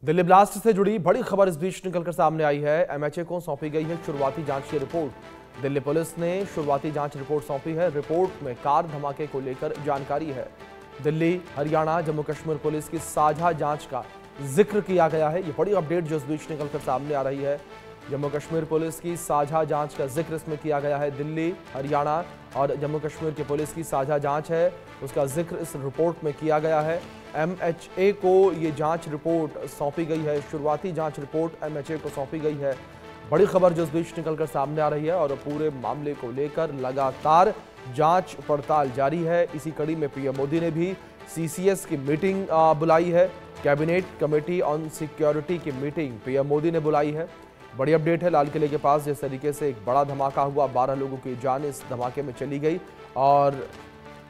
Delhi blast से जुड़ी बड़ी खबर इस बीच निकलकर सामने आई है। एमएचए को सौंपी गई है शुरुआती जांच की रिपोर्ट। दिल्ली पुलिस ने शुरुआती जांच रिपोर्ट सौंपी है। रिपोर्ट में कार धमाके को लेकर जानकारी है। दिल्ली, हरियाणा, जम्मू कश्मीर पुलिस की साझा जांच का जिक्र किया गया है। ये बड़ी अपडेट जो इस बीच निकलकर सामने आ रही है। जम्मू कश्मीर पुलिस की साझा जांच का जिक्र इसमें किया गया है। दिल्ली, हरियाणा और जम्मू कश्मीर की पुलिस की साझा जांच है, उसका जिक्र इस रिपोर्ट में किया गया है। एमएचए को ये जांच रिपोर्ट सौंपी गई है। शुरुआती जांच रिपोर्ट एमएचए को सौंपी गई है। बड़ी खबर जो इस बीच निकलकर सामने आ रही है और पूरे मामले को लेकर लगातार जांच पड़ताल जारी है। इसी कड़ी में पीएम मोदी ने भी सीसीएस की मीटिंग बुलाई है। कैबिनेट कमेटी ऑन सिक्योरिटी की मीटिंग पीएम मोदी ने बुलाई है। बड़ी अपडेट है, लाल किले के पास जिस तरीके से एक बड़ा धमाका हुआ, 12 लोगों की जान इस धमाके में चली गई और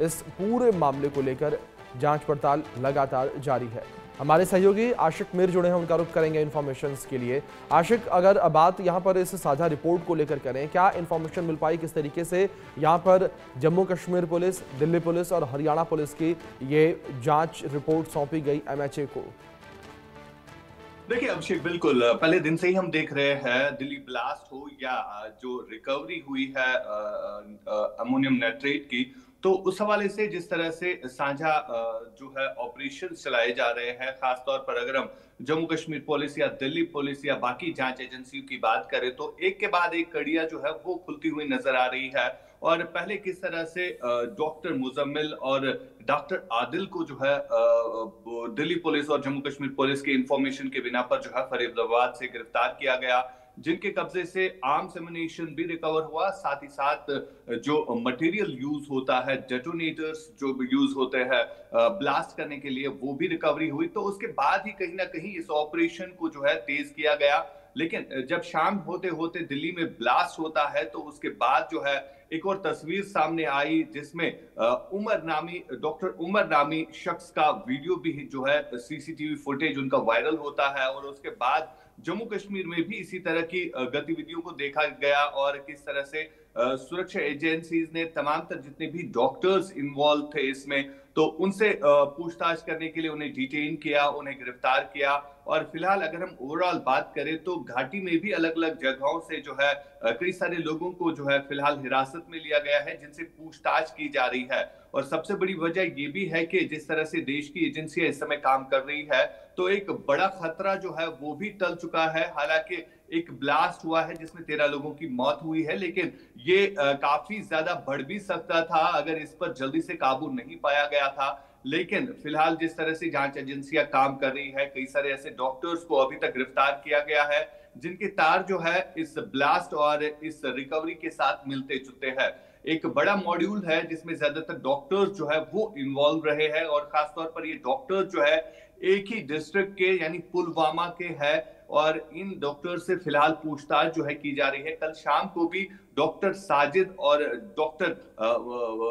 इस पूरे मामले को लेकर जांच पड़ताल लगातार जारी है। हमारे सहयोगी आशिक मीर जुड़े हैं, उनका रुख करेंगे इन्फॉर्मेशन के लिए। आशिक, अगर बात यहाँ पर इस साझा रिपोर्ट को लेकर करें, क्या इन्फॉर्मेशन मिल पाई, किस तरीके से यहाँ पर जम्मू कश्मीर पुलिस, दिल्ली पुलिस और हरियाणा पुलिस की ये जांच रिपोर्ट सौंपी गई एमएचए को? देखिए अभिषेक, बिल्कुल पहले दिन से ही हम देख रहे हैं दिल्ली ब्लास्ट हो या जो रिकवरी हुई है अमोनियम नाइट्रेट की, तो उस हवाले से जिस तरह से साझा जो है ऑपरेशन चलाए जा रहे हैं, खासतौर पर अगर हम जम्मू कश्मीर पुलिस या दिल्ली पुलिस या बाकी जांच एजेंसियों की बात करें तो एक के बाद एक कड़ियां जो है वो खुलती हुई नजर आ रही है। और पहले किस तरह से डॉक्टर मुजम्मिल और डॉक्टर आदिल को जो है दिल्ली पुलिस और जम्मू कश्मीर पुलिस के इंफॉर्मेशन के बिना पर जो है फरीदाबाद से गिरफ्तार किया गया, जिनके कब्जे से आर्म्स एमुनेशन भी रिकवर हुआ, साथ ही साथ जो मटेरियल यूज होता है, डेटोनेटर्स जो यूज होते हैं ब्लास्ट करने के लिए, वो भी रिकवरी हुई। तो उसके बाद ही कहीं ना कहीं इस ऑपरेशन को जो है तेज किया गया। लेकिन जब शाम होते होते दिल्ली में ब्लास्ट होता है तो उसके बाद जो है एक और तस्वीर सामने आई जिसमें डॉक्टर उमर नामी शख्स का वीडियो भी जो है सीसीटीवी फुटेज उनका वायरल होता है। और उसके बाद जम्मू कश्मीर में भी इसी तरह की गतिविधियों को देखा गया और किस तरह से सुरक्षा एजेंसीज ने तमाम तर जितने भी डॉक्टर्स इन्वॉल्व थे इसमें, तो उनसे पूछताछ करने के लिए उन्हें डिटेन किया, उन्हें गिरफ्तार किया। और फिलहाल अगर हम ओवरऑल बात करें तो घाटी में भी अलग अलग जगहों से जो है कई सारे लोगों को जो है फिलहाल हिरासत में लिया गया है, जिनसे पूछताछ की जा रही है। और सबसे बड़ी वजह ये भी है कि जिस तरह से देश की एजेंसियां इस समय काम कर रही है तो एक बड़ा खतरा जो है वो भी टल चुका है। हालांकि एक ब्लास्ट हुआ है जिसमें 13 लोगों की मौत हुई है, लेकिन ये काफी ज्यादा बढ़ भी सकता था अगर इस पर जल्दी से काबू नहीं पाया गया था। लेकिन फिलहाल जिस तरह से जांच एजेंसियां काम कर रही है, कई सारे ऐसे डॉक्टर्स को अभी तक गिरफ्तार किया गया है जिनके तार जो है इस ब्लास्ट और इस रिकवरी के साथ मिलते जुलते हैं। एक बड़ा मॉड्यूल है जिसमें ज्यादातर डॉक्टर्स जो है वो इन्वॉल्व रहे हैं और खासतौर पर ये डॉक्टर जो है एक ही डिस्ट्रिक्ट के यानी पुलवामा के हैं और इन डॉक्टर से फिलहाल पूछताछ जो है की जा रही है। कल शाम को भी डॉक्टर साजिद और डॉक्टर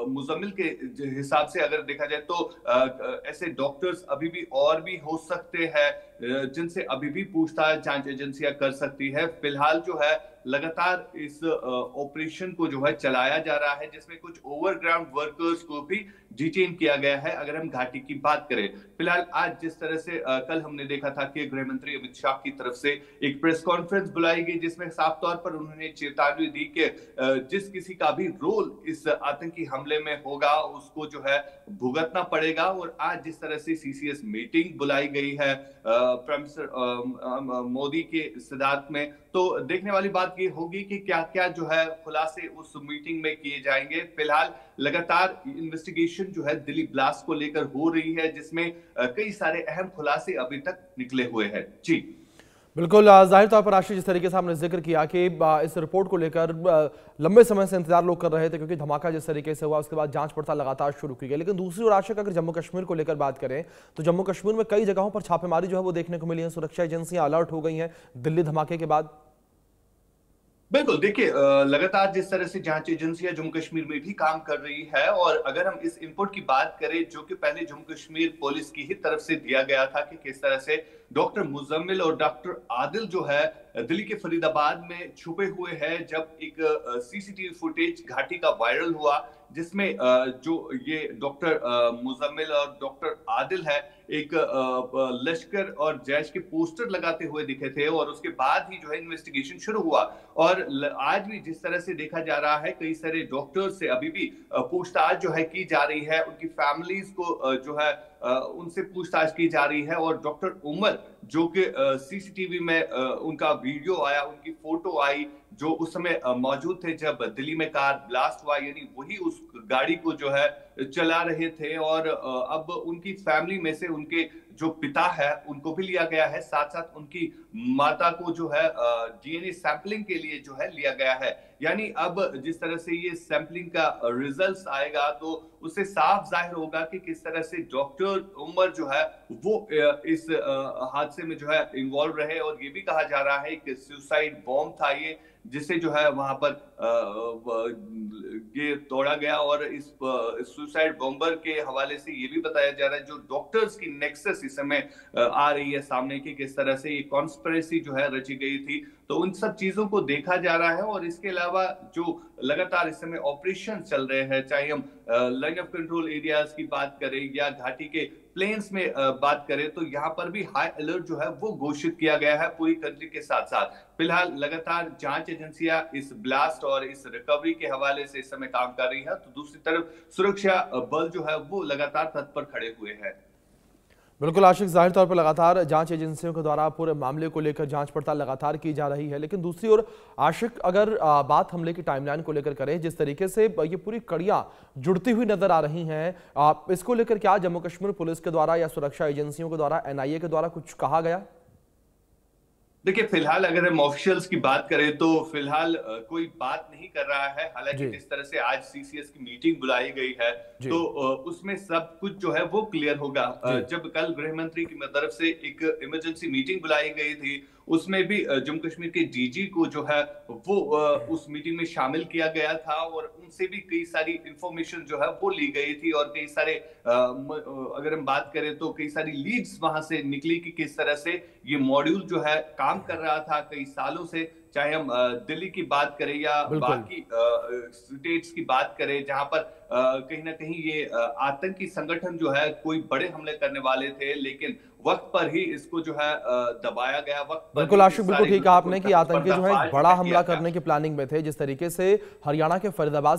मुजम्मिल के हिसाब से अगर देखा जाए तो ऐसे डॉक्टर्स अभी भी और भी हो सकते हैं जिनसे अभी भी पूछताछ जांच एजेंसियां कर सकती है। फिलहाल जो है लगातार इस ऑपरेशन को जो है चलाया जा रहा है जिसमें कुछ ओवरग्राउंड वर्कर्स को भी डिटेन किया गया है। अगर हम घाटी की बात करें, फिलहाल आज जिस तरह से कल हमने देखा था कि गृह मंत्री अमित शाह की तरफ से एक प्रेस कॉन्फ्रेंस बुलाई गई जिसमें साफ तौर पर उन्होंने चेतावनी दी कि जिस किसी का भी रोल इस आतंकी हमले में होगा उसको जो है भुगतना पड़ेगा। और आज जिस तरह से सीसीएस मीटिंग बुलाई गई है प्राइम मिनिस्टर मोदी के सदारत में, तो देखने वाली बात ये होगी कि क्या क्या जो है खुलासे उस मीटिंग में किए जाएंगे। फिलहाल लगातार इन्वेस्टिगेशन जो है दिल्ली ब्लास्ट को लेकर हो रही है जिसमें कई सारे अहम खुलासे अभी तक निकले हुए हैं। जी बिल्कुल, जाहिर तौर पर आशीष, जिस तरीके से हमने जिक्र किया कि इस रिपोर्ट को लेकर लंबे समय से इंतजार लोग कर रहे थे क्योंकि धमाका जिस तरीके से हुआ उसके बाद जांच पड़ताल लगातार शुरू की गई। लेकिन दूसरी ओर आशिक, अगर जम्मू कश्मीर को लेकर बात करें तो जम्मू कश्मीर में कई जगहों पर छापेमारी जो है वो देखने को मिली है। सुरक्षा एजेंसियां अलर्ट हो गई हैं दिल्ली धमाके के बाद। बिल्कुल, देखिए लगातार जिस तरह से जांच एजेंसियां जम्मू कश्मीर में भी काम कर रही है और अगर हम इस इनपुट की बात करें जो कि पहले जम्मू कश्मीर पुलिस की ही तरफ से दिया गया था कि किस तरह से डॉक्टर मुजम्मिल और डॉक्टर आदिल जो है दिल्ली के फरीदाबाद में छुपे हुए हैं, जब एक सीसीटीवी फुटेज घाटी का वायरल हुआ जिसमें जो ये डॉक्टर मुजम्मिल और डॉक्टर आदिल है, एक लश्कर और जैश के पोस्टर लगाते हुए दिखे थे और उसके बाद ही जो है इन्वेस्टिगेशन शुरू हुआ। और आज भी जिस तरह से देखा जा रहा है, कई सारे डॉक्टर्स से अभी भी पूछताछ जो है की जा रही है, उनकी फैमिलीज को जो है उनसे पूछताछ की जा रही है। और डॉक्टर उमर जो कि सीसीटीवी में उनका वीडियो आया, उनकी फोटो आई, जो उस समय मौजूद थे जब दिल्ली में कार ब्लास्ट हुआ, यानी वही उस गाड़ी को जो है चला रहे थे। और अब उनकी फैमिली में से उनके जो पिता है उनको भी लिया गया है, साथ साथ उनकी माता को जो है डीएनए सैंपलिंग के लिए जो है लिया गया है। यानी अब जिस तरह से ये सैंपलिंग का रिजल्ट्स आएगा तो उससे साफ जाहिर होगा कि किस तरह से डॉक्टर उमर जो है वो इस हादसे में जो है इन्वॉल्व रहे। और ये भी कहा जा रहा है कि सुसाइड बॉम्ब था ये, जिसे जो है वहां पर ये तोड़ा गया। और इस सुसाइड बॉम्बर के हवाले से ये भी बताया जा रहा है जो डॉक्टर्स की नेक्सस इस समय आ रही है सामने की, किस तरह से ये कॉन्स्पिरेसी जो है रची गई थी। तो उन सब चीजों को देखा जा रहा है। और इसके अलावा जो लगातार इस समय ऑपरेशन चल रहे हैं, चाहे हम लाइन ऑफ कंट्रोल एरियाज की बात करें या घाटी के प्लेन्स में बात करें, तो यहाँ पर भी हाई अलर्ट जो है वो घोषित किया गया है पूरी कंट्री के साथ साथ। फिलहाल लगातार जांच एजेंसियां इस ब्लास्ट और इस रिकवरी के हवाले से इस समय काम कर रही है, तो दूसरी तरफ सुरक्षा बल जो है वो लगातार तत्पर खड़े हुए हैं। बिल्कुल आशिक, जाहिर तौर पर लगातार जांच एजेंसियों के द्वारा पूरे मामले को लेकर जांच पड़ताल लगातार की जा रही है। लेकिन दूसरी ओर आशिक, अगर बात हमले की टाइमलाइन को लेकर करें, जिस तरीके से ये पूरी कड़ियां जुड़ती हुई नजर आ रही हैं, इसको लेकर क्या जम्मू कश्मीर पुलिस के द्वारा या सुरक्षा एजेंसियों के द्वारा, एनआईए के द्वारा कुछ कहा गया? देखिए, फिलहाल अगर हम ऑफिशियल्स की बात करें तो फिलहाल कोई बात नहीं कर रहा है। हालांकि जिस तरह से आज सीसीएस की मीटिंग बुलाई गई है तो उसमें सब कुछ जो है वो क्लियर होगा। जब कल गृह मंत्री की तरफ से एक इमरजेंसी मीटिंग बुलाई गई थी, उसमें भी जम्मू कश्मीर के डीजी को जो है वो उस मीटिंग में शामिल किया गया था और उनसे भी कई सारी इंफॉर्मेशन जो है वो ली गई थी। और कई सारे अगर हम बात करें तो कई सारी लीड्स वहां से निकली कि किस तरह से ये मॉड्यूल जो है काम कर रहा था कई सालों से, चाहे हम दिल्ली की बात करें या बाकी स्टेट्स की बात करें, जहां पर कहीं ना कहीं ये आतंकी संगठन जो है कोई बड़े हमले करने वाले थे, लेकिन वक्त पर ही इसको जो है दबाया गया। वक्त पर बिल्कुल आशिक, बिल्कुल ठीक कहा आपने कि आतंकी जो है बड़ा हमला करने की प्लानिंग में थे। जिस तरीके से हरियाणा के फरीदाबाद